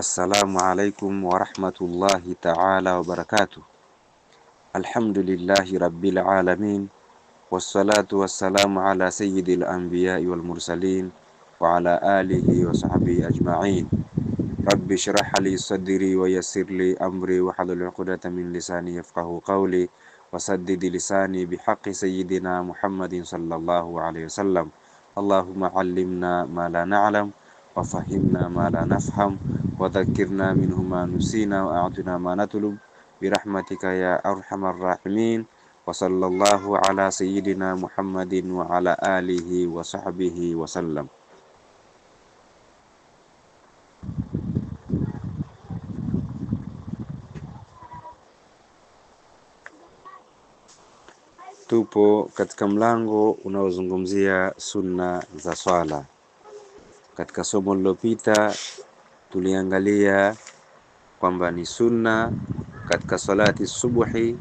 Assalamu alaikum warahmatullahi ta'ala wabarakatuh. Alhamdulillahi rabbil alamin, wassalatu wassalamu ala sayyidil anbiya'i wal mursalin wa ala alihi wa sahbihi ajma'in. Rabbi shrah li sadri wa yassir li amri wa hlul 'uqdatam min lisani yafqahu qawli wa saddid lisani bihaqqi sayyidina Muhammadin sallallahu alaihi wasallam. Allahumma 'allimna ma la na'lam wa fahimna ma la nafham wa dhakkirna minhu ma nusina wa a'tina ma natlub birahmatika ya arhamar rahimin. Wa sallallahu ala sayyidina Muhammadin wa ala alihi wa sahbihi wa sallam. Tupo katika mlango unaozungumzia sunna za swala. Katika somo lililopita tuliangalia kwamba ni sunna katika salati subuhi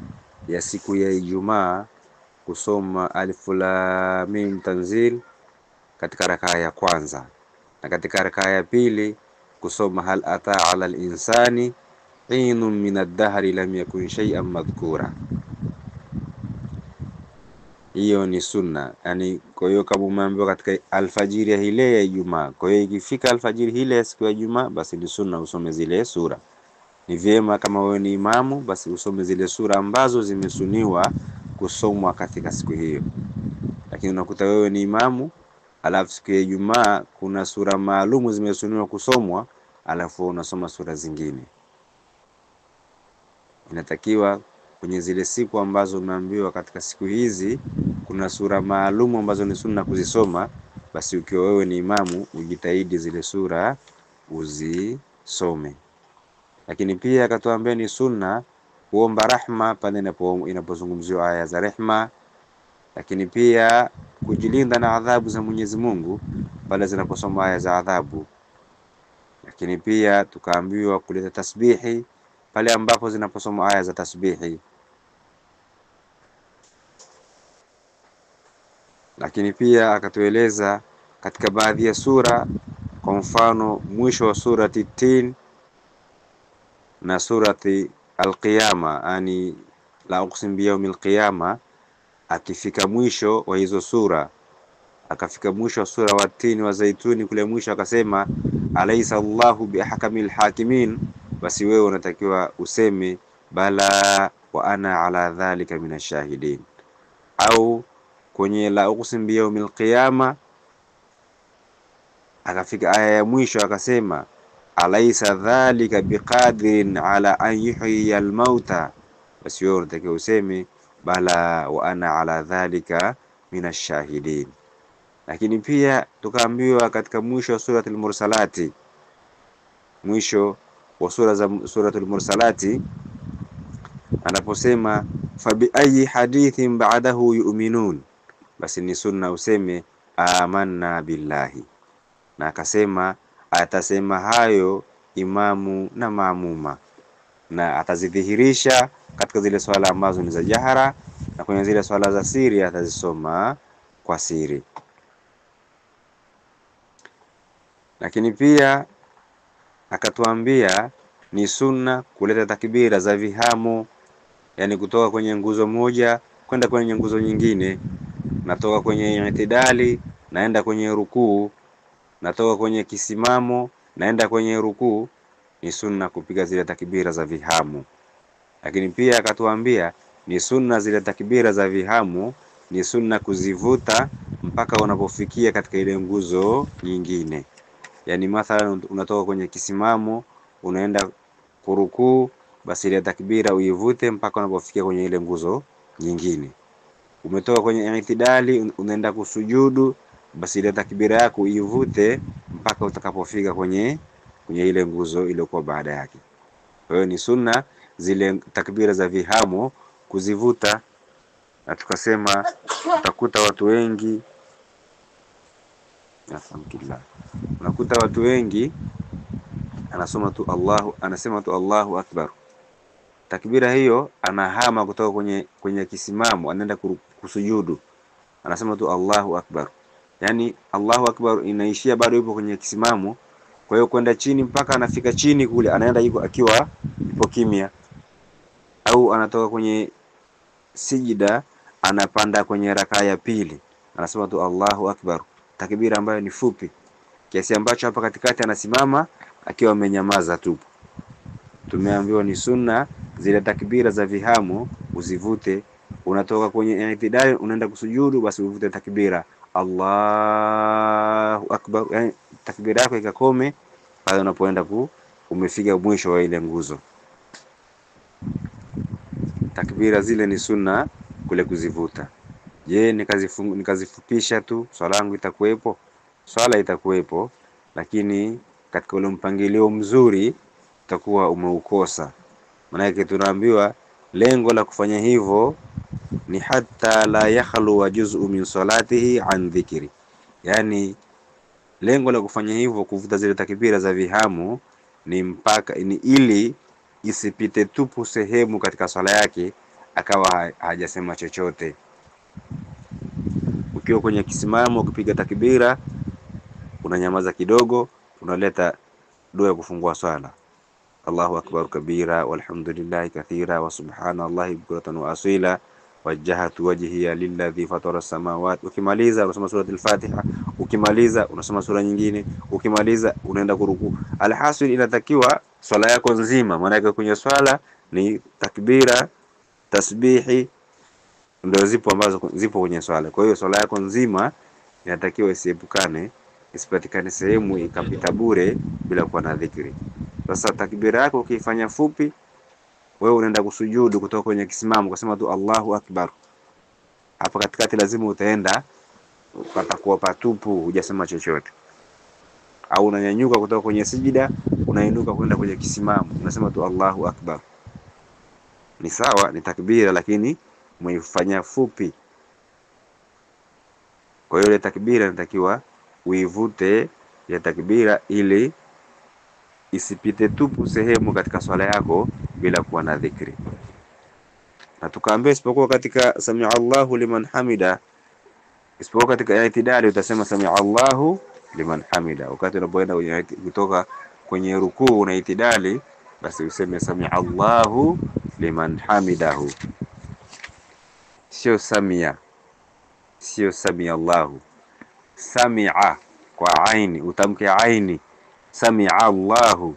ya siku ya Ijumaa kusoma alif lam mim tanzil katika rakaa ya kwanza, na katika rakaa ya pili kusoma hal ata ala al-insani hinun min ad-dahri lam yakun shay'an madhkura. Hiyo ni sunna, yani kwa hiyo kama umeambiwa katika alfajiri ya ile ya Ijumaa, kwa hiyo ikifika alfajiri ile ya siku ya Ijumaa, basi ni sunna usome zile sura. Ni vyema kama wewe ni imamu, basi usome zile sura ambazo zimesuniwa kusomwa katika siku hiyo. Lakini unakuta wewe ni imamu, alafu siku ya Ijumaa kuna sura maalumu zimesuniwa kusomwa, alafu unasoma sura zingine. Inatakiwa kwenye zile siku ambazo umeambiwa katika siku hizi kuna sura maalumu ambazo ni sunna kuzisoma, basi ukiwa wewe ni imamu ujitahidi zile sura uzisome. Lakini pia akatuambia ni sunna kuomba rahma pale inapozungumziwa aya za rehma, lakini pia kujilinda na adhabu za Mwenyezi Mungu pale zinaposoma aya za adhabu. Lakini pia tukaambiwa kuleta tasbihi pale ambapo zinaposoma aya za tasbihi. Lakini pia akatueleza katika baadhi ya sura, kwa mfano mwisho wa surati Tin na surati Al-Qiyama, yani la uqsim biyawmil qiyama, akifika mwisho wa hizo sura, akafika mwisho wa sura wa Tin wa Zaituni kule mwisho akasema alaysa Allahu biahkamil hakimin, basi wewe unatakiwa useme bala wa ana ala dhalika minashahidin. Au kwenye la uqsim biyawmil qiyama akafika aya ya mwisho akasema alaysa dhalika biqadirin ala an yuhyiya almauta, basi wewe unatakiwa useme bala wa ana ala dhalika minashahidin. Lakini pia tukaambiwa katika mwisho wa suratul mursalati, mwisho wa suratul mursalati anaposema fabi ayi hadithin ba'dahu yu'minun, basi ni sunna useme amanna billahi. Na akasema atasema hayo imamu na maamuma, na atazidhihirisha katika zile swala ambazo ni za jahara, na kwenye zile swala za siri atazisoma kwa siri. Lakini pia akatuambia ni sunna kuleta takbira za vihamo, yani kutoka kwenye nguzo moja kwenda kwenye nguzo nyingine, natoka kwenye itidali naenda kwenye rukuu, natoka kwenye kisimamo naenda kwenye rukuu, ni sunna kupiga zile takbira za vihamo. Lakini pia akatuambia ni sunna zile takbira za vihamo, ni sunna kuzivuta mpaka unapofikia katika ile nguzo nyingine. Yani mathalan unatoka kwenye kisimamo unaenda kurukuu, basi ile takbira uivute mpaka unapofikia kwenye ile nguzo nyingine. Umetoka kwenye itidali unaenda kusujudu, basi ile takbira yako uivute mpaka utakapofika kwenye ile nguzo iliyokuwa baada yake. Kwa hiyo ni sunna zile takbira za vihamo kuzivuta. Na tukasema utakuta watu wengi, alhamdulillah, unakuta watu wengi anasema tu Allahu akbar, takbira hiyo anahama kutoka kwenye kisimamo anaenda kusujudu, anasema tu Allahu akbar, yani Allahu akbar inaishia bado yupo kwenye kisimamo, Kwa hiyo kwenda chini mpaka anafika chini kule, anaenda akiwa ipo kimya, au anatoka kwenye sijida anapanda kwenye rakaa ya pili, anasema tu Allahu Akbar, takbira ambayo ni fupi kiasi ambacho hapa katikati anasimama akiwa amenyamaza tu. Tumeambiwa ni sunna zile takbira za vihamu uzivute. Unatoka kwenye i'tidal unaenda kusujudu, basi uvute takbira Allahu Akbar, yani takbira yako ikakome pale unapoenda umefika mwisho wa ile nguzo. Takbira zile ni sunna kule kuzivuta. Je, nikazifupisha tu, swala yangu itakuwepo? Swala itakuwepo, lakini katika ule mpangilio mzuri utakuwa umeukosa. Maana yake tunaambiwa lengo la kufanya hivyo ni hatta la yakhlu wa juz'u min salatihi an dhikri, yani lengo la kufanya hivyo, kuvuta zile takbira za vihamu, ni mpaka ni ili isipite tupu sehemu katika swala yake akawa hajasema chochote. Ukiwa kwenye kisimamo ukipiga takbira, unanyamaza kidogo, unaleta dua ya kufungua swala, Allahu akbar kabira walhamdulillahi kathira wa subhanallahi bukratan wa asila wajjahtu wajhiya lilladhi fatara samawati. Ukimaliza unasoma sura al-Fatiha, ukimaliza unasoma sura nyingine, ukimaliza unaenda kuruku. Alhasil inatakiwa swala yako nzima, maana yake kwenye swala ni takbira, tasbihi ndio zipo ambazo zipo kwenye swala. Kwa hiyo swala yako nzima inatakiwa isipatikane sehemu ikapita bure bila kuwa na dhikri. Sasa takbira yako ukifanya fupi, wewe unaenda kusujudu kutoka kwenye kisimamo ukasema tu Allahu Akbar, hapa katikati lazima utaenda patakuwa patupu, hujasema chochote. Au unanyanyuka kutoka kwenye sijida, unainuka kwenda kwenye kisimamo, unasema tu Allahu Akbar. Ni sawa, ni takbira, lakini umeifanya fupi. Kwa hiyo ile takbira inatakiwa uivute ya takbira ili isipite tupu sehemu katika swala yako bila kuwa na dhikri. Na tukaambia isipokuwa katika sami Allahu liman hamida, isipokuwa katika i'tidali utasema sami Allahu liman hamida. Wakati unapoenda kutoka kwenye rukuu na i'tidali, basi useme sami Allahu liman hamidahu, sio samia, sio sami Allahu. Sami'a kwa aini, utamke aini, sami Allahu.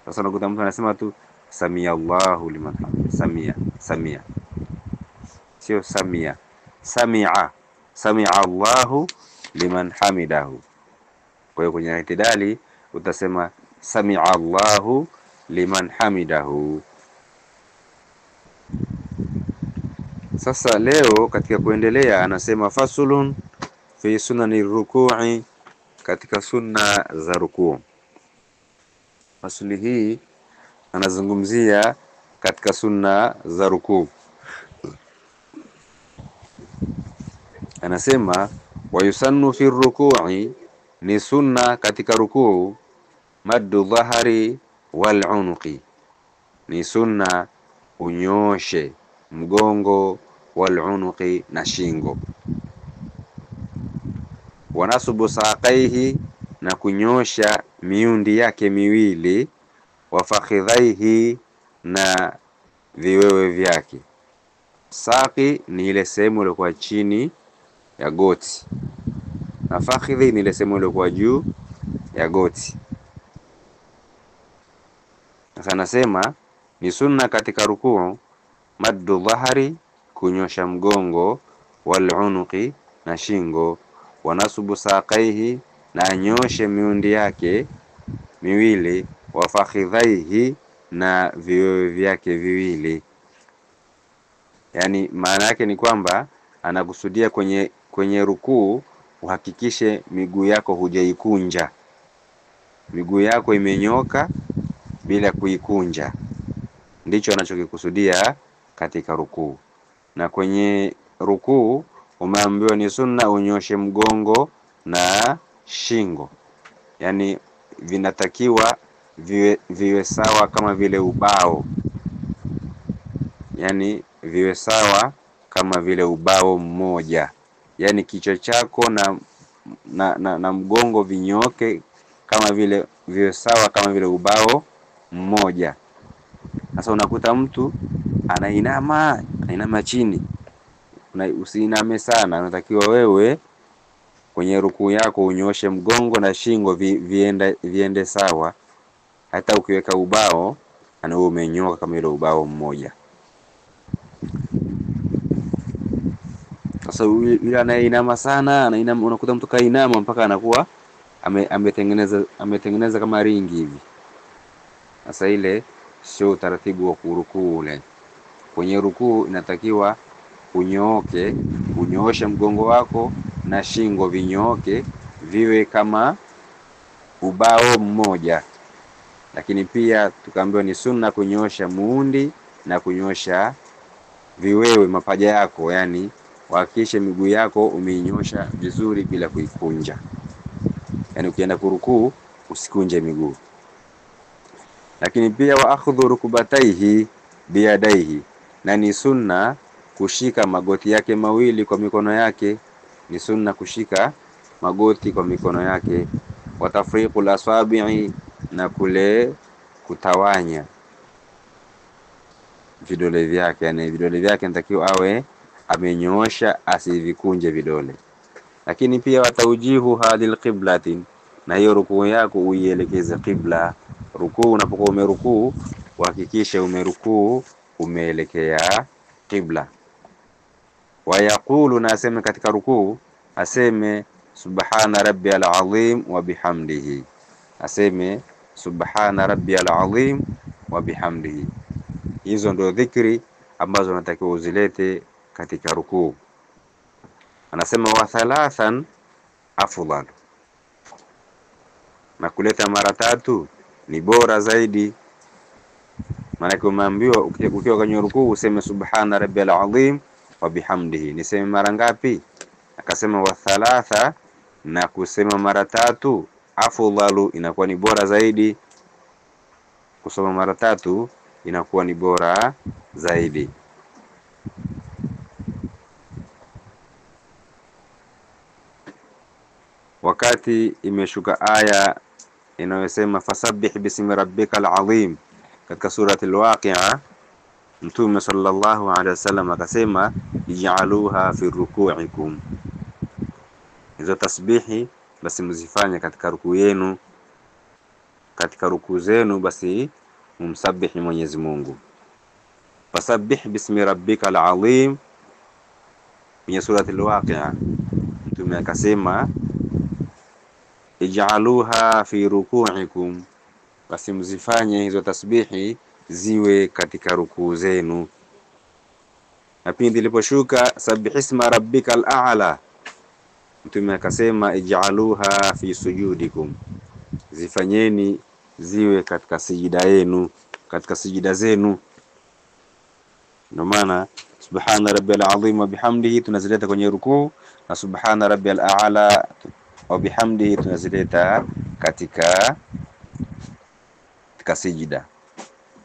Sasa unakuta mtu anasema tu sami Allahu liman hamida, samia, sio samia. Sami'a, sami Allahu liman hamidahu. Kwa hiyo kwenye i'tidali utasema sami Allahu liman hamidahu. Sasa leo katika kuendelea anasema fasulun fi sunani ruku'i, katika sunna za rukuu. Fasuli hii anazungumzia katika sunna za rukuu. Anasema wa yusannu fi ruku'i, ni sunna katika rukuu, maddu dhahari wal unuqi, ni sunna unyoshe mgongo, wal unuqi na shingo, wa nasbu saqaihi, na kunyosha miundi yake miwili, wa fakhidhaihi, na viwewe vyake. Saqi ni ile sehemu iliyokuwa chini ya goti, na fakhidhi ni ile sehemu iliyokuwa juu ya goti. Sasa nasema ni sunna katika rukuu, maddu dhahari, kunyosha mgongo, wal unuqi, na shingo, wa nasbu saqaihi, na anyoshe miundi yake miwili, wa fakhidhaihi, na viwewe vyake viwili. Yani maana yake ni kwamba anakusudia kwenye rukuu uhakikishe miguu yako hujaikunja, miguu yako imenyoka bila kuikunja, ndicho anachokikusudia katika rukuu. Na kwenye rukuu umeambiwa ni sunna unyoshe mgongo na shingo, yani vinatakiwa viwe sawa kama vile ubao, yani viwe sawa kama vile ubao mmoja, yani kichwa chako na mgongo vinyoke kama vile viwe sawa kama vile ubao mmoja. Sasa unakuta mtu anainama chini. Usiiname sana, unatakiwa wewe kwenye rukuu yako unyoshe mgongo na shingo viende sawa. Hata ukiweka ubao ana umenyoka kama ile ubao mmoja. Sasa yule anainama sana, unakuta mtu kainama mpaka anakuwa ametengeneza kama ringi hivi. Sasa ile sio utaratibu wa kurukuu ule. Kwenye rukuu inatakiwa unyooshe mgongo wako na shingo vinyooke viwe kama ubao mmoja. Lakini pia tukaambiwa ni sunna kunyoosha muundi na kunyoosha viwewe mapaja yako, yani hakikisha miguu yako umeinyosha vizuri bila kuikunja. Yani ukienda kurukuu usikunje miguu. Lakini pia wa akhdhu rukubataihi biyadaihi, na ni sunna kushika magoti yake mawili kwa mikono yake. Ni sunna kushika magoti kwa mikono yake. Wa tafriqul asabi'i, na kule kutawanya vidole vyake, yani vidole vyake natakiwa awe amenyoosha, asivikunje vidole. Lakini pia wataujihu hadil qiblatin, na hiyo rukuu yako uielekeze qibla. Rukuu, unapokuwa umerukuu uhakikishe umerukuu umeelekea qibla. Wayaqulu, na aseme katika rukuu, aseme subhana rabbiyal azim wa bihamdihi, aseme subhana rabbiyal azim wa bihamdihi. Hizo ndio dhikri ambazo unatakiwa uzilete katika rukuu. Anasema wa thalathan afdal, na kuleta mara tatu ni bora zaidi. Maana umeambiwa ukiwa kwenye rukuu useme subhana rabbiyal azim wa bihamdihi. Niseme mara ngapi? Akasema wa thalatha, na kusema mara tatu afdalu, inakuwa ni bora zaidi. Kusoma mara tatu inakuwa ni bora zaidi. Wakati imeshuka aya inayosema fasabbih bismi rabbikal azim katika surati al-Waqi'a, Mtume sallallahu alaihi wasallam akasema ij'aluha fi ruku'ikum, hizo tasbihi basi mzifanye katika rukuu yenu, katika rukuu zenu basi mumsabihi Mwenyezi Mungu. Fasabbih bismi rabbikal azim kwenye surati al-Waqi'a, Mtume akasema ij'aluha fi ruku'ikum, basi mzifanye hizo tasbihi ziwe katika rukuu zenu. Na pindi iliposhuka sabbihisma rabbikal a'la, Mtume akasema ij'aluha fi sujudikum, zifanyeni ziwe katika sijida yenu, katika sijida zenu. Ndio maana subhana rabbiyal azim wa bihamdihi tunazileta kwenye rukuu, na subhana rabbiyal a'la wa bihamdihi tunazileta katika sijida.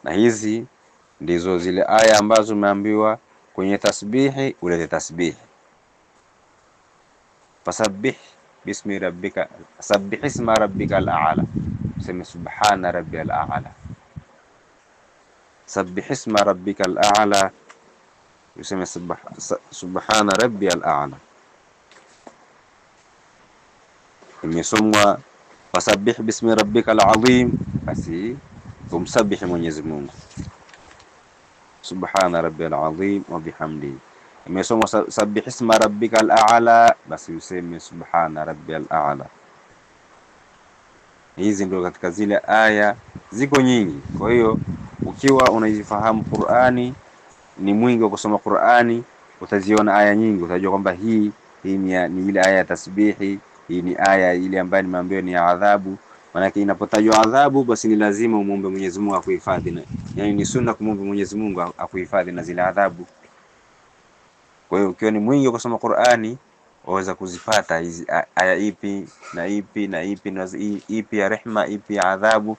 Na hizi ndizo zile aya ambazo umeambiwa kwenye tasbihi ulete tasbihi. Fasabbih bismi rabbika, sabbih isma rabbikal a'la, sema subhana rabbiyal a'la. Sabbih isma rabbikal a'la, useme subhana rabbiyal a'la. Imesomwa fasabbih bismi rabbikal azim, basi umsabihi Mwenyezi Mungu subhana rabbiyal azim wa bihamdihi. Imesomwa sabbih isma rabbikal a'la, basi useme subhana rabbiyal a'la. Hizi ndio katika zile aya, ziko nyingi. Kwa hiyo ukiwa unaifahamu Qur'ani, ni mwingi wa kusoma Qur'ani, utaziona aya nyingi, utajua kwamba hii ni ile aya ya tasbihi, hii ni aya ile ambayo nimeambiwa ni adhabu. Maana inapotajwa adhabu basi ni lazima umuombe Mwenyezi Mungu akuhifadhi. Yaani ni sunna kumuomba Mwenyezi Mungu akuhifadhi na zile adhabu. Kwa hiyo ukiwa ni mwingi kusoma Qur'ani, waweza kuzipata hizi aya ipi na ipi na ipi na ipi ya rehma, ipi ya adhabu.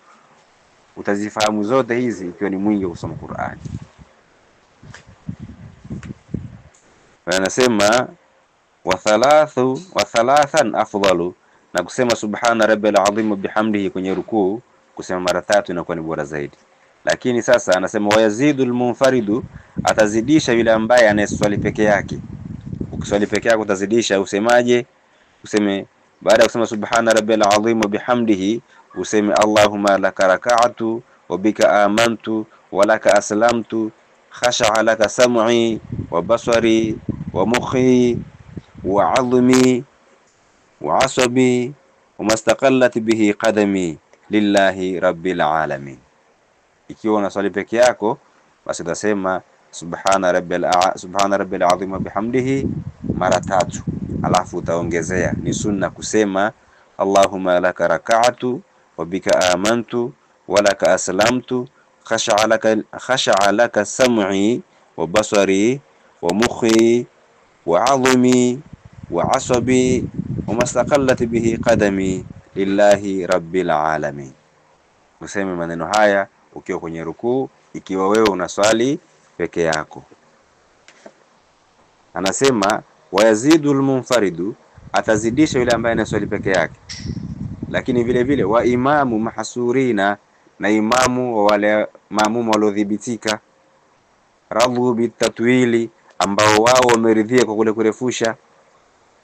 Utazifahamu zote hizi ikiwa ni mwingi kusoma Qur'ani. Wanasema wa thalathan afdalu, na kusema subhana rabbil azim bihamdihi kwenye rukuu, kusema mara 3 inakuwa ni bora zaidi. Lakini sasa anasema wayazidul munfaridu, atazidisha yule ambaye anayeswali peke yake. Ukiswali peke yako utazidisha, usemaje? Useme baada ya kusema subhana rabbil azim bihamdihi, useme allahumma laka raka'tu wa bika amantu wa laka aslamtu khasha'a laka sam'i wa basari wa mukhi wa 'azmi wa 'asabi wa mastaqallat bihi qadami lillahi rabbil alamin. Ikiwa unaswali peke yako, basi utasema subhana rabbil azim bihamdihi mara 3, alafu utaongezea, ni sunna kusema allahumma laka raka'tu wa bika amantu wa laka aslamtu khasha'a laka sam'i wa basari wa mukhi wa 'azmi wa 'asabi wa mastaqallat bihi qadami lillahi rabbil alamin. Useme maneno haya ukiwa kwenye rukuu, ikiwa wewe unaswali peke yako. Anasema wayazidul munfaridu, atazidisha yule ambaye anaswali peke yake. Lakini vile vile wa imamu mahsurina, na imamu wa wale maamuma waliodhibitika, radhu bitatwili, ambao wao wameridhia kwa kule kurefusha,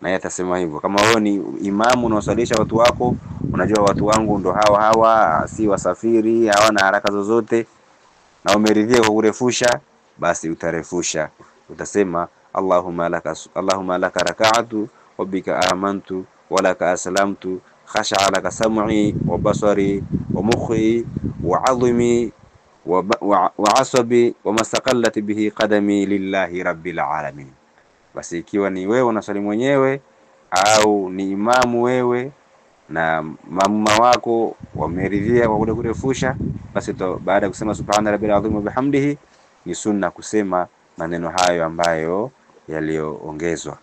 na yatasema hivyo. Kama wewe ni imamu unaoswalisha watu wako, unajua watu wangu ndo hawa si wasafiri, hawana haraka zozote, na umeridhia kwa kurefusha, basi utarefusha. Utasema Allahumma laka raka'tu wa bika amantu wa laka aslamtu khasha'a laka sam'i wa basari wa mukhi wa 'azmi wa 'asabi wa mastaqallat bihi qadami lillahi rabbil alamin. Basi ikiwa ni wewe unaswali mwenyewe au ni imamu wewe na maamuma wako wameridhia kwa kule kurefusha, basi baada ya kusema subhana rabbil azim bihamdihi, ni sunna kusema maneno hayo ambayo yaliyoongezwa.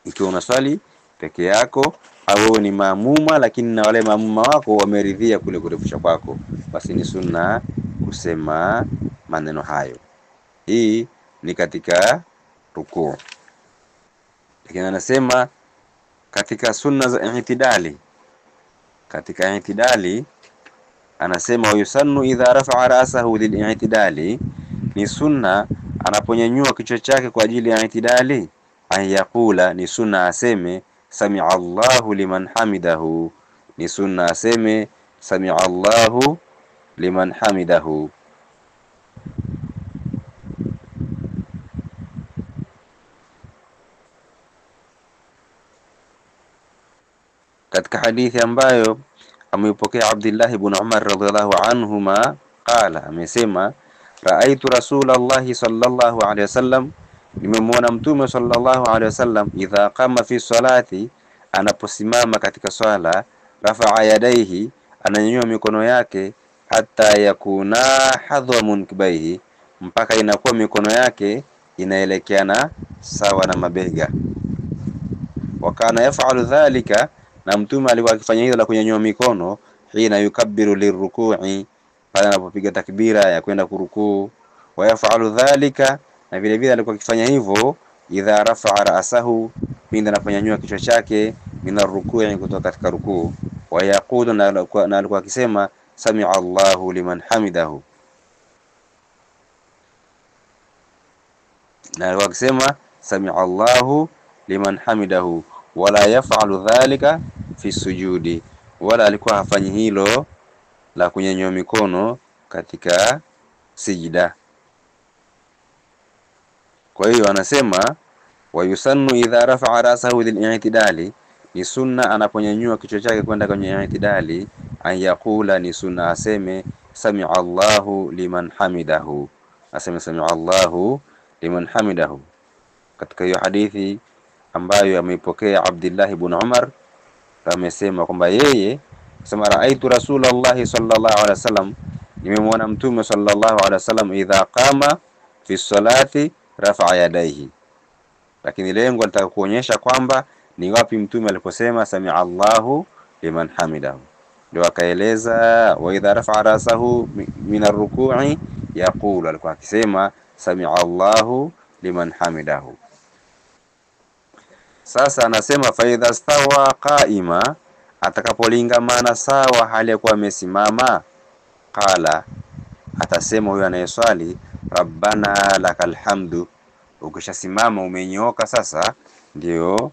Ikiwa unaswali peke yako au wewe ni maamuma lakini na wale maamuma wako wameridhia kule kurefusha kwako, basi ni sunna kusema maneno hayo. Hii ni katika rukuu. Lakini anasema katika sunna za i'tidali, katika i'tidali anasema yusannu idha rafa'a ra'sahu lil-i'tidali, ni sunna anaponyanyua kichwa chake kwa ajili ya i'tidali, ayakula, ni sunna aseme sami'a Allahu liman hamidahu, ni sunna aseme sami'a Allahu liman hamidahu. Katika hadithi ambayo ameipokea Abdullah ibn Umar radhiyallahu anhuma, qala, amesema raaitu Rasulullah sallallahu alayhi wasallam, nimemwona mtume sallallahu alayhi wasallam, idha qama fi salati, anaposimama katika swala, rafa'a yadayhi, ananyanyua mikono yake, hatta yakuna hadwa munkibaihi, mpaka inakuwa mikono yake inaelekeana sawa na mabega. Wa kana yaf'alu dhalika, na mtume alikuwa akifanya hilo la kunyanyua mikono, hina yukabbiru lirruku'i, pale anapopiga takbira ya kwenda kurukuu. Wa yaf'alu dhalika, na vile vile alikuwa akifanya hivyo idha rafa'a ra'sahu, pindi anaponyanyua kichwa chake, mina ruku'i, kutoka katika rukuu. Wa yaqulu, na alikuwa akisema sami'a Allahu liman hamidahu, na alikuwa akisema sami'a Allahu liman hamidahu, wala yaf'alu dhalika fi sujudi, wala alikuwa hafanyi hilo la kunyanyua mikono katika sijida. Kwa hiyo anasema wa yusannu idha rafa'a ra'sahu lil-i'tidali, ni sunna anaponyanyua kichwa chake kwenda kwenye i'tidali, an yaqula, ni sunna aseme sami'a Allahu liman hamidahu, aseme sami'a Allahu liman hamidahu. Katika hiyo hadithi ambayo ameipokea Abdullah ibn Umar, amesema kwamba yeye sema raaitu Rasulullah sallallahu alaihi wasallam, nimemwona mtume sallallahu alaihi wasallam, idha qama fi salati rafa'a yadayhi. Lakini lengo alitaka kuonyesha kwamba ni wapi mtume aliposema sami'a Allahu liman hamidahu, ndio akaeleza wa idha rafa'a rasahu min ar-ruku'i yaqulu, alikuwa akisema sami'a Allahu liman hamidahu. Sasa anasema fa idha stawa qaima, atakapolingamana sawa hali ya kuwa amesimama, qala, atasema huyo anayeswali rabbana lakal hamdu. Ukishasimama umenyooka sasa, ndio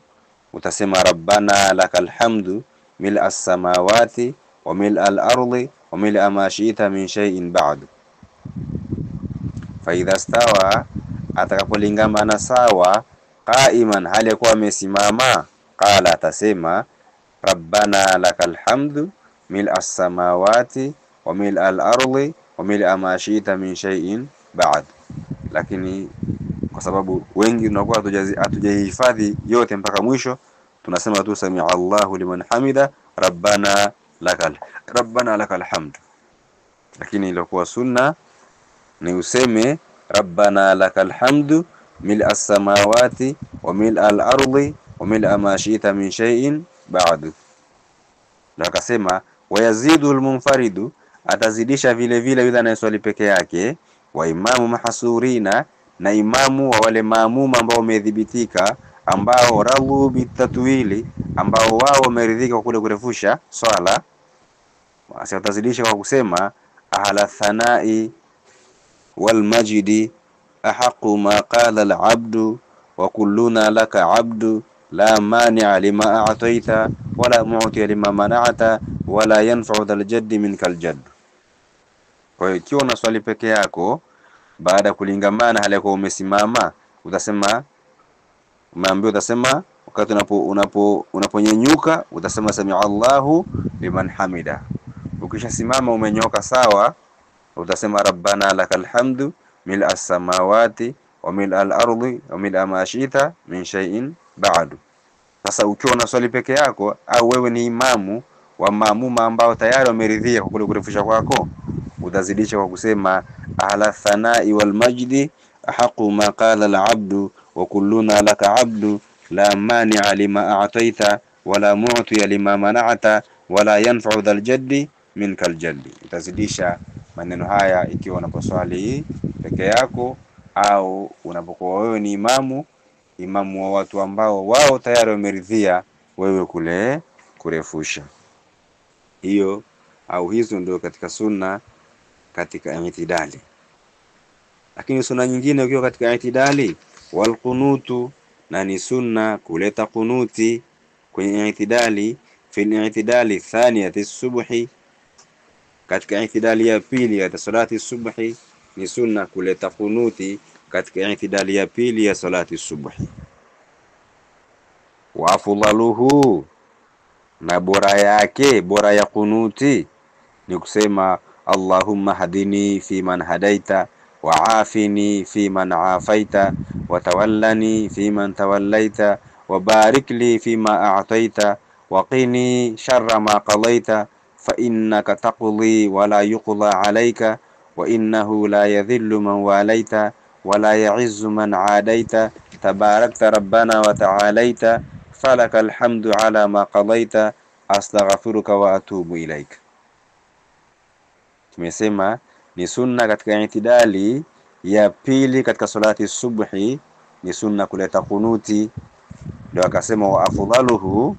utasema rabbana lakal hamdu mil as-samawati wa mil al-ardi wa mil ma shi'ta min shay'in ba'du. Fa idha stawa, atakapolingamana sawa, qaiman, hali ya kuwa amesimama, qala, atasema rabbana lakal hamdu mil as-samawati wa mil al-ardi wa mil ma shi'ta min shay'in ba'd. Lakini kwa sababu wengi tunakuwa hatujahifadhi yote mpaka mwisho, tunasema tu sami Allahu liman hamida rabbana lakal hamd. Lakini ilikuwa sunna ni useme rabbana lakal hamdu mil as-samawati wa mil al-ardi wa mil ma shi'ta min shay'in ba'du. Na akasema wayazidu al-munfaridu, atazidisha vile vile yule anayeswali peke yake, wa imamu mahsurina, na imamu wa wale maamuma ambao wamedhibitika, ambao radhu bitatwili, ambao wao wameridhika kule kurefusha swala. Basi atazidisha kwa kusema ahla thanai wal majdi ahqqu ma qala al abdu wa kulluna laka abdu la mani'a lima a'tayta wala mu'tiya lima mana'ta wala yanfa'u dhal jaddi minkal jadd. Kwa hiyo ikiwa unaswali peke yako, baada ya kulingamana hali yako umesimama, utasema umeambiwa, utasema wakati unaponyenyuka utasema sami Allahu liman hamida. Ukishasimama umenyoka sawa, utasema rabbana lakal hamdu mil as-samawati wa mil al-ardi wa mil ma shi'ta min shay'in ba'du. Sasa ukiwa unaswali peke yako au wewe ni imamu wa maamuma ambao tayari wameridhia kwa kule kurefusha kwako, utazidisha kwa kusema ahla thanai wal majdi ahqqu ma qala al abdu wa kulluna laka abdu la mani'a lima a'tayta wala mu'tiya lima mana'ta wala yanfa'u dhal jaddi minkal jaddi. Utazidisha maneno haya ikiwa unaposwali peke yako au unapokuwa wewe ni imamu wa watu ambao wao tayari wameridhia wewe kule kurefusha. Hiyo au hizo ndio katika sunna katika i'tidali. Lakini sunna nyingine ukiwa katika i'tidali, wal qunutu, na ni sunna kuleta kunuti kwenye i'tidali, fi i'tidali thaniyati subhi, katika i'tidali ya pili ya salati subhi ni sunna kuleta kunuti katika i'tidali ya pili ya salati subhi. Wa afdaluhu, na bora yake, bora ya kunuti ni kusema Allahumma hadini fi man hadaita wa afini fi man afaita wa tawallani fi man tawallaita wa barik li fi ma a'taita wa qini sharra ma qadaita fa innaka taqdi wa la yuqda alayka wa innahu la yadhillu man walaita wa la ya'izzu man adaita tabarakta rabbana wa ta'alaita falakal hamdu ala ma qadaita astaghfiruka wa atubu ilaika. Tumesema ni sunna katika i'tidali ya pili katika salati subhi ni sunna kuleta kunuti. Ndio akasema wa afdaluhu,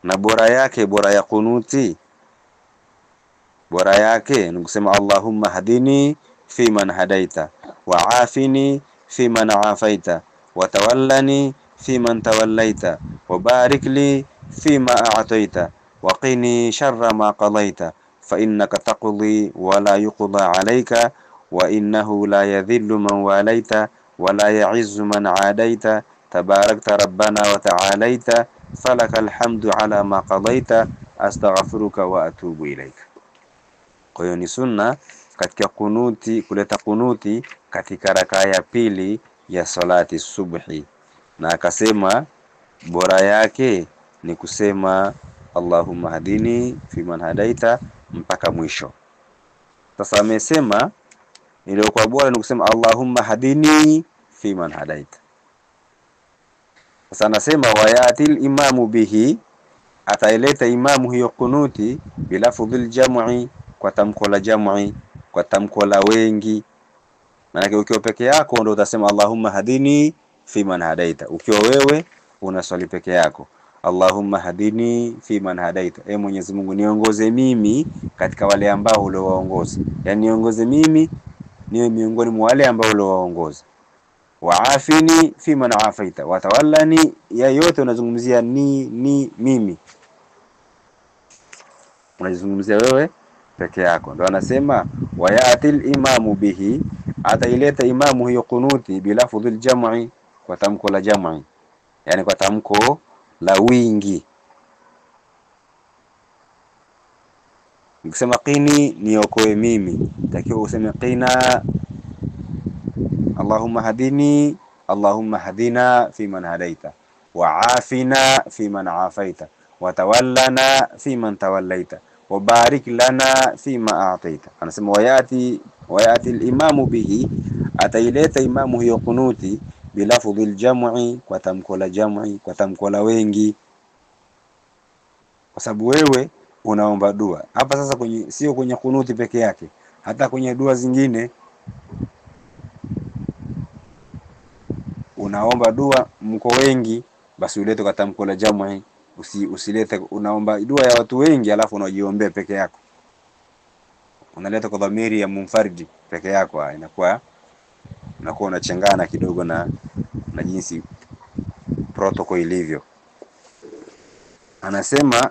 na bora yake, bora ya kunuti, bora yake ni kusema Allahumma hadini fi man hadaita wa afini fi man afaita wa tawallani fi man tawallaita wa barik li fi ma a'taita wa qini sharra ma qadaita fa innaka taqdi wa la yuqda alayka wa innahu la yadhillu man walaita wa la ya'izzu man adaita tabarakta rabbana wa ta'alaita falakal hamdu ala ma qadaita astaghfiruka wa atubu ilaika. Kwa hiyo ni sunna katika kunuti, kuleta kunuti katika rakaa ya pili ya salati subhi, na akasema bora yake ni kusema Allahumma hadini fi man hadaita mpaka mwisho. Sasa amesema iliyokuwa bora ni kusema Allahumma hadini fi man hadaita. Sasa anasema wayatil imamu bihi, ataileta imamu hiyo kunuti bilafdhil jam'i, kwa tamko la jam'i, kwa tamko la wengi. Maana ukiwa peke yako ndio utasema Allahumma hadini fi man hadaita, ukiwa wewe unaswali peke yako, Allahumma hadini fi man hadaita, Mwenyezi Mungu niongoze mimi katika wale ambao uliowaongoza, yani niongoze mimi niwe miongoni mwa wale ambao uliowaongoza. Waafini fi man afaita, watawallani, ya yote unazungumzia ni mimi, unazungumzia wewe peke yako. Ndio anasema wayatil imamu bihi, ataileta imamu hiyo kunuti bilafdhil jam'i, kwa tamko la jam'i, yani kwa tamko la wingi. Ukisema qini niokoe mimi, takiwa useme qina Allahumma hadini, Allahumma hadina fi man hadaita, wa afina fi man afaita, wa tawallana fi man tawallaita, wa barik lana fi ma a'taita. Anasema wayati al-imamu bihi, ataileta imamu hiyo kunuti bilafdhil jam'i, kwa tamko la jam'i, kwa tamko la wengi, kwa sababu wewe unaomba dua hapa sasa, sio kwenye kunuti peke yake, hata kwenye dua zingine unaomba dua mko wengi, basi ulete kwa tamko la jam'i. Usilete unaomba dua ya watu wengi alafu unajiombea peke yako, unaleta kwa dhamiri ya munfaridi peke yako, inakuwa unachangana kidogo na jinsi protocol ilivyo. Anasema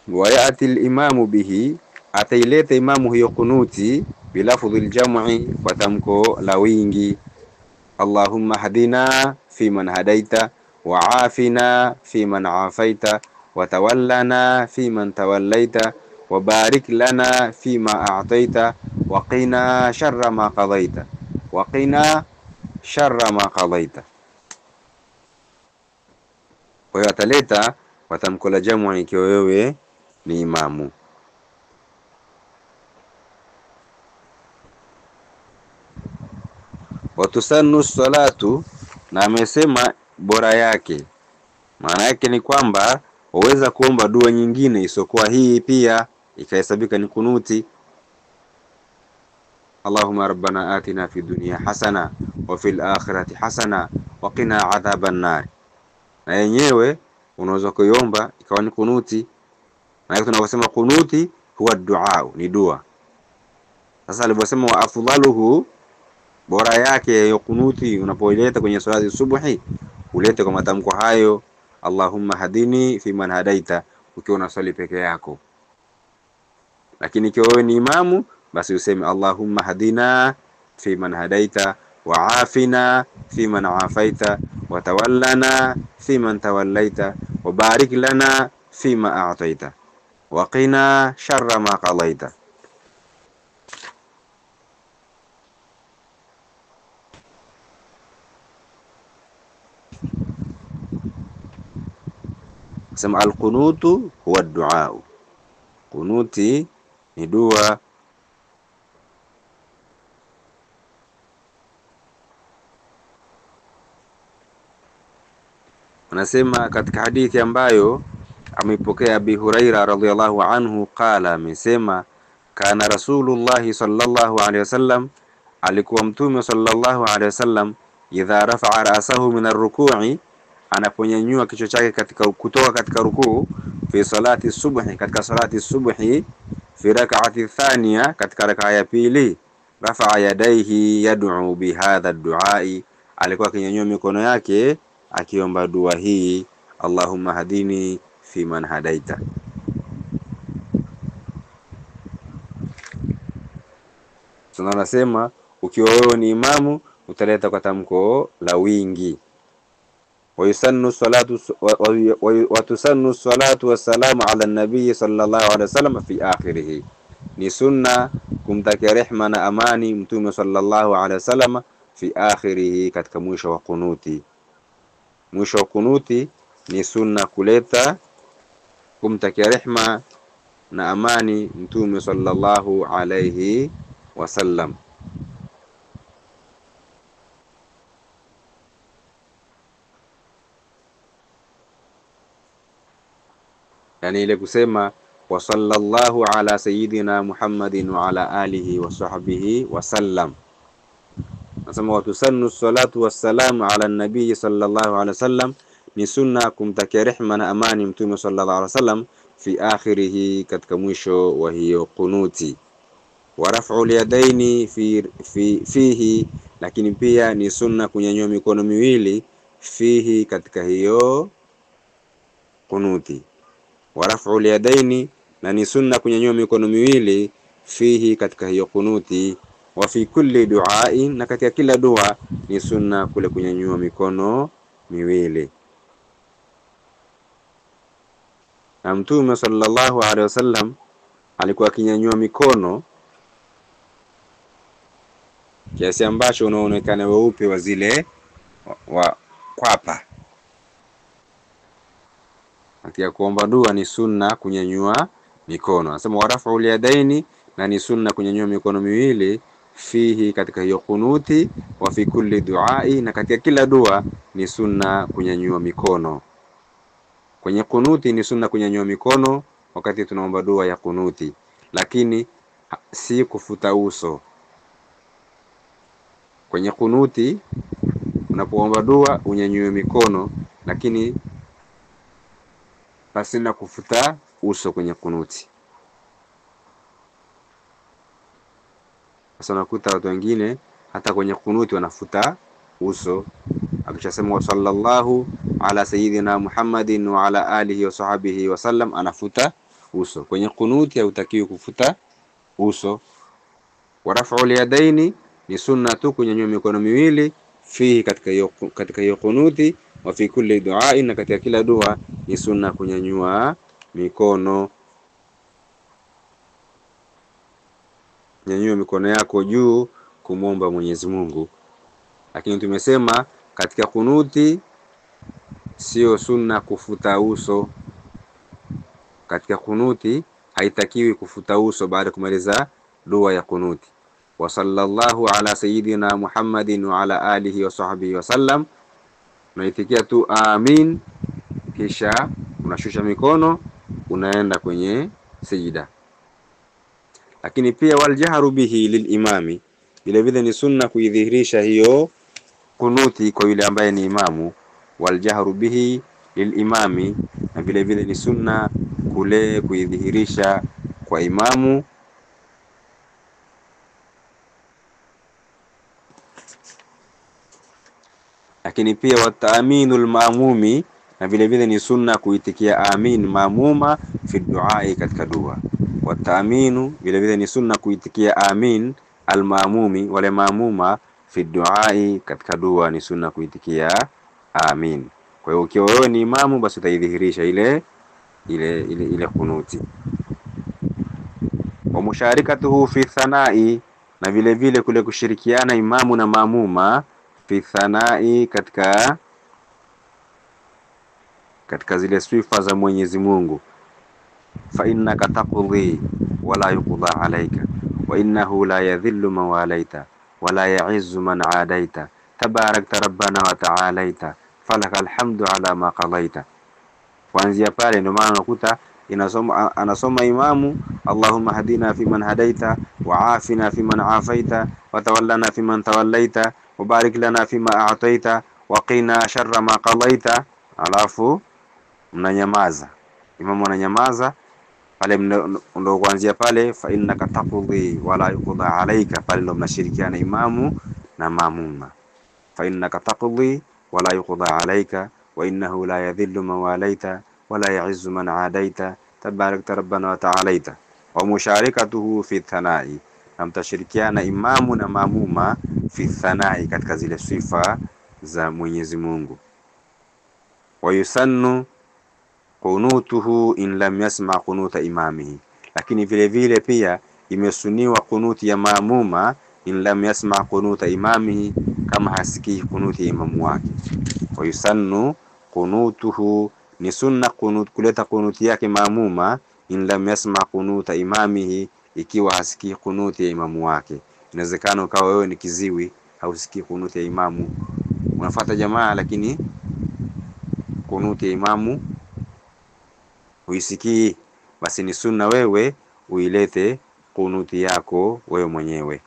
wayati al-imamu bihi, ataileta imamu hiyo kunuti bilafdhil jam'i, kwa tamko la wingi. Allahumma hadina fi man hadaita, wa afina fi man afaita, wa tawallana fi man tawallaita, wa barik lana fi ma a'taita, wa qina sharra ma qadaita, wa qina sharra ma qadaita. Kwa hiyo ataleta kwa tamko la jam'i ikiwa wewe ni imamu. Watusannu salatu, na amesema bora yake, maana yake ni kwamba waweza kuomba dua nyingine isokuwa hii pia ikahesabika ni kunuti. Allahumma rabbana atina fi dunya hasana wa fil akhirati hasana wa qina adhaban nar, na yenyewe unaweza kuiomba ikawa ni kunuti. Na hiyo tunaposema kunuti huwa dua, ni dua. Sasa aliposema wa afdaluhu, bora yake hiyo kunuti unapoileta kwenye swala subuhi, ulete kwa matamko hayo, Allahumma hadini fi man hadaita, ukiwa unaswali peke yako. Lakini ikiwa wewe ni imamu, basi useme Allahumma hadina fi man hadaita, wa afina fi man afaita, wa tawallana fi man tawallaita, wa barik lana fi ma a'taita, wa qina sharra ma qadaita. Sema al-qunutu huwa ad-du'a, kunuti ni dua. Anasema katika hadithi ambayo ameipokea Abi Huraira radhiyallahu anhu, qala, amesema kana Rasulullah sallallahu alayhi wasallam, alikuwa mtume sallallahu alayhi wasallam, idha rafa'a ra'sahu min ar-ruku'i, anaponyanyua kichwa chake kutoka katika rukuu, fi salati subhi, katika salati subhi, fi rak'ati thaniya, katika rak'a ya pili, rafa'a yadayhi yad'u bi hadha ad-du'a, alikuwa akinyanyua mikono yake akiomba dua hii, Allahumma hadini fi man hadaita. Tunasema ukiwa wewe ni imamu utaleta kwa tamko la wingi. Wayusannu salatu wa tusannu salatu wassalamu ala nabii sallallahu alaihi wasallam fi akhirih, ni sunna kumtakia rehma na amani mtume sallallahu alaihi wasallam fi akhirih, katika mwisho wa kunuti. Mwisho wa kunuti ni sunna kuleta kumtakia rehma na amani mtume sallallahu alaihi wasallam. Yani ile kusema wa sallallahu ala sayyidina Muhammadin wa ala alihi wa sahbihi wa sallam. Nasema watusannu salatu wassalamu ala nabii sallallahu alaihi wasallam, ni sunna kumtakia rehma na amani mtume sallallahu alaihi wasallam, fi akhirihi, katika mwisho wa hiyo kunuti. Wa raf'u yadaini fihi, lakini pia ni sunna kunyanyua mikono miwili, fihi, katika hiyo kunuti. Wa raf'u yadaini, na ni sunna kunyanyua mikono miwili, fihi, katika hiyo kunuti. Wa fi kulli du'ain, na katika kila dua ni sunna kule kunyanyua mikono miwili. Na mtume sallallahu alaihi wasallam alikuwa akinyanyua mikono kiasi ambacho unaonekana weupe wa zile wa kwapa. Katika kuomba dua ni sunna kunyanyua mikono. Anasema warafu yadaini, na ni sunna kunyanyua mikono miwili, fihi, katika hiyo kunuti. Wa fi kulli duai, na katika kila dua ni sunna kunyanyua mikono. Kwenye kunuti ni sunna kunyanyua mikono wakati tunaomba dua ya kunuti, lakini si kufuta uso. Kwenye kunuti unapoomba dua unyanyue mikono, lakini pasina kufuta uso kwenye kunuti. Sasa nakuta watu wengine hata kwenye kunuti wanafuta uso. Akishasema wa sallallahu ala sayyidina Muhammadin wa ala alihi wa sahbihi wa sallam, anafuta uso. Kwenye kunuti hautakiwi kufuta uso. Wa raf'u yadaini, ni sunna tu kunyanyua mikono miwili, fihi, katika hiyo kunuti. Wa fi kulli du'a, na katika kila dua ni sunna kunyanyua mikono. Nyanyua mikono yako juu kumwomba Mwenyezi Mungu. Lakini tumesema katika kunuti sio sunna kufuta uso. Katika kunuti haitakiwi kufuta uso baada kumaliza dua ya kunuti. Wa sallallahu ala sayyidina Muhammadin wa ala alihi wa sahbihi wa sallam, unaitikia tu amin, kisha unashusha mikono, unaenda kwenye sijida. Lakini pia waljahru bihi lilimami, vile vile ni sunna kuidhihirisha hiyo kunuti kwa yule ambaye ni imamu. Waljahru bihi lilimami, na vile vile ni sunna kule kuidhihirisha kwa imamu. Lakini pia wataaminul maamumi, na vile vile ni sunna kuitikia amin maamuma fi duai, katika dua. Wataaminu, vile vile ni sunna kuitikia amin almaamumi, wale maamuma, fi duai, katika dua ni sunna kuitikia amin. Kwa hiyo ukiwa wewe ni imamu, basi utaidhihirisha ile kunuti. Wa musharikatuhu fi thanai, na vile vile kule kushirikiana imamu na maamuma, fi thanai, katika zile sifa za Mwenyezi Mungu. Fa innaka taqdi wala yuqda alayka, wa innahu la yadhillu man walaita wala ya'izzu man adaita, tabarakta rabbana wa ta'alaita, falakal hamdu ala ma qadaita. Kuanzia pale ndio maana unakuta anasoma imamu Allahumma hadina fi man hadaita wa afina fi man afaita wa tawallana fi man tawallaita wa barik lana fi ma a'taita wa qina sharra ma qadaita. Alafu mnanyamaza, imamu ananyamaza pale, ndo kuanzia pale fa innaka taqdi wala yuqda alayka, pale ndo mnashirikiana imamu na maamuma. Fa innaka taqdi wala yuqda alayka wa innahu la yadhillu man walaita wala ya'izzu man adaita, tabarakta rabbana wa ta'alaita. Wa musharikatuhu fi thanai, na mtashirikiana imamu na maamuma fi thanai, katika zile sifa za Mwenyezi Mungu. Wa yusannu qunutuhu in lam yasma qunuta imamihi, lakini vile vile pia imesuniwa kunuti ya maamuma in lam yasma qunuta imamihi, kama hasikii kunuti ya imamu wake. Wa yusannu qunutuhu, ni sunna kuleta kunuti yake maamuma in lam yasma qunuta imamihi, ikiwa hasikii kunuti ya imamu wake. Inawezekana ukawa wewe ni kiziwi, hausikii kunuti ya imamu, unafuata jamaa, lakini kunuti ya imamu huisikii, basi ni sunna wewe uilete kunuti yako wewe mwenyewe.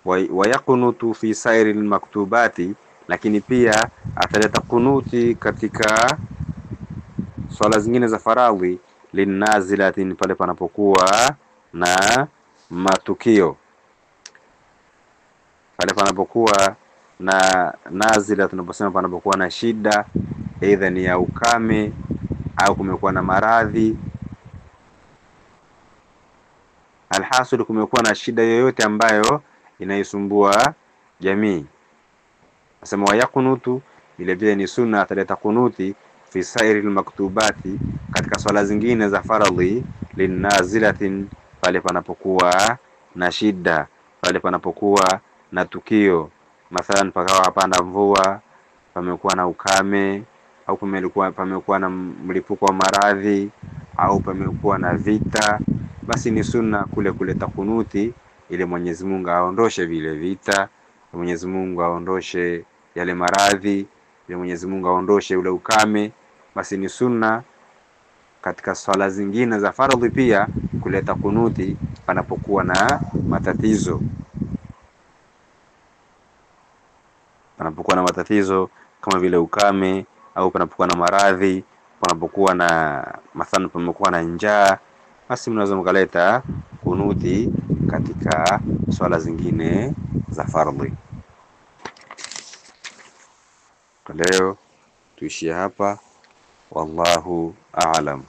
wa yakunutu fi sairi maktubati, lakini pia ataleta kunuti katika swala zingine za faradhi, linnazilatin, pale panapokuwa na matukio, pale panapokuwa na nazila, tunaposema panapokuwa na shida, aidha ni ya ukame au kumekuwa na maradhi, alhasil kumekuwa na shida yoyote ambayo inaisumbua jamii. Nasema wayakunutu, vile vile ni sunna ataleta kunuti fi sairi maktubati, katika swala zingine za faradhi, linnazilatin, pale panapokuwa na shida, pale panapokuwa na tukio, mathalan pakawa hapana mvua, pamekuwa na ukame, au pamekuwa na mlipuko wa maradhi, au pamekuwa na vita, basi ni sunna kule kuleta kunuti ili Mwenyezi Mungu aondoshe vile vita, Mwenyezi Mungu aondoshe yale maradhi, ili Mwenyezi Mungu aondoshe ule ukame. Basi ni sunna katika swala zingine za faradhi pia kuleta kunuti panapokuwa na matatizo, panapokuwa na matatizo kama vile ukame, au panapokuwa na maradhi, panapokuwa na mathalan panapokuwa na njaa, basi mnaweza mkaleta kunuti katika swala zingine za fardhi. Kwa leo tuishie hapa, wallahu a'lam.